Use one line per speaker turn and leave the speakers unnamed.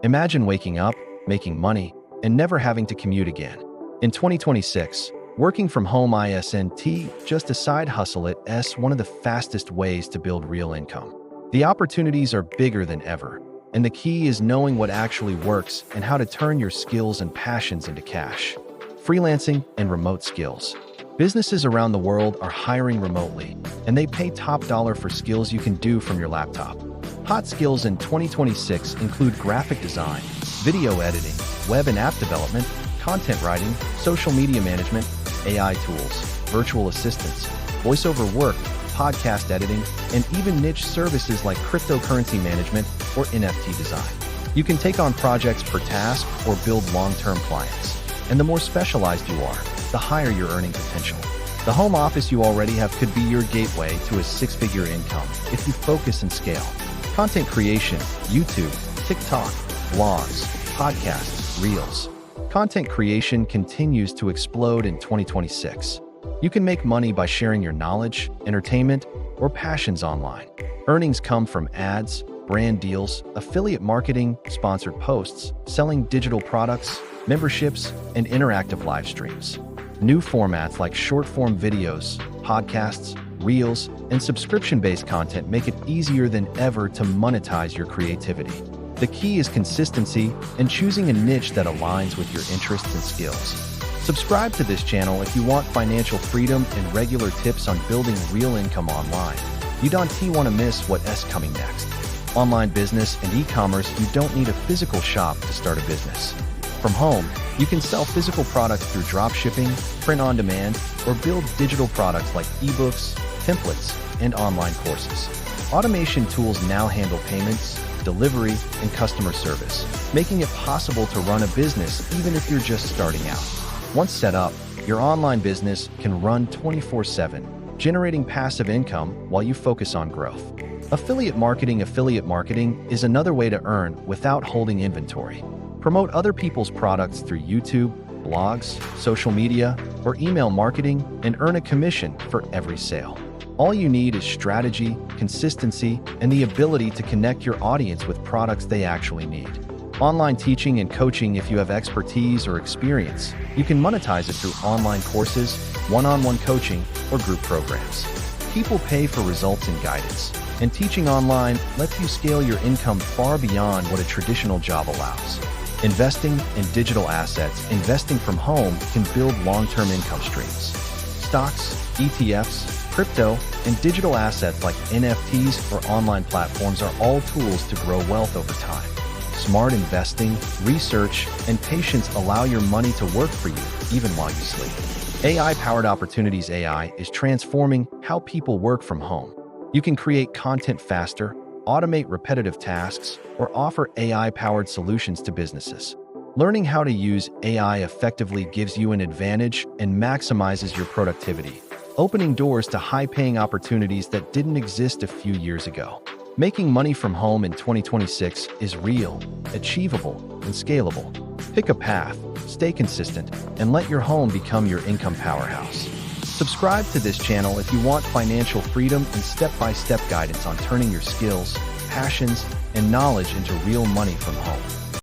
Imagine waking up, making money, and never having to commute again. In 2026, working from home isn't just a side hustle, it's one of the fastest ways to build real income. The opportunities are bigger than ever, and the key is knowing what actually works and how to turn your skills and passions into cash. Freelancing and remote skills. Businesses around the world are hiring remotely, and they pay top dollar for skills you can do from your laptop. Hot skills in 2026 include graphic design, video editing, web and app development, content writing, social media management, AI tools, virtual assistants, voiceover work, podcast editing, and even niche services like cryptocurrency management or NFT design. You can take on projects per task or build long-term clients. And the more specialized you are, the higher your earning potential. The home office you already have could be your gateway to a six-figure income if you focus and scale. Content creation, YouTube, TikTok, blogs, podcasts, Reels. Content creation continues to explode in 2026. You can make money by sharing your knowledge, entertainment, or passions online. Earnings come from ads, brand deals, affiliate marketing, sponsored posts, selling digital products, memberships, and interactive live streams. New formats like short-form videos, podcasts, Reels, and subscription-based content make it easier than ever to monetize your creativity. The key is consistency and choosing a niche that aligns with your interests and skills. Subscribe to this channel if you want financial freedom and regular tips on building real income online. You don't want to miss what's coming next. Online business and e-commerce. You don't need a physical shop to start a business. From home, you can sell physical products through dropshipping, print on demand, or build digital products like ebooks, templates, and online courses. Automation tools now handle payments, delivery, and customer service, making it possible to run a business even if you're just starting out. Once set up, your online business can run 24/7, generating passive income while you focus on growth. Affiliate marketing. Affiliate marketing is another way to earn without holding inventory. Promote other people's products through YouTube, blogs, social media, or email marketing and earn a commission for every sale. All you need is strategy, consistency, and the ability to connect your audience with products they actually need. Online teaching and coaching. If you have expertise or experience, you can monetize it through online courses, one-on-one coaching, or group programs. People pay for results and guidance, and teaching online lets you scale your income far beyond what a traditional job allows. Investing in digital assets. Investing from home can build long-term income streams. Stocks, ETFs, crypto, and digital assets like NFTs or online platforms are all tools to grow wealth over time. Smart investing, research, and patience allow your money to work for you even while you sleep. AI-powered opportunities. AI is transforming how people work from home. You can create content faster, automate repetitive tasks, or offer AI-powered solutions to businesses. Learning how to use AI effectively gives you an advantage and maximizes your productivity, opening doors to high-paying opportunities that didn't exist a few years ago. Making money from home in 2026 is real, achievable, and scalable. Pick a path, stay consistent, and let your home become your income powerhouse. Subscribe to this channel if you want financial freedom and step-by-step guidance on turning your skills, passions, and knowledge into real money from home.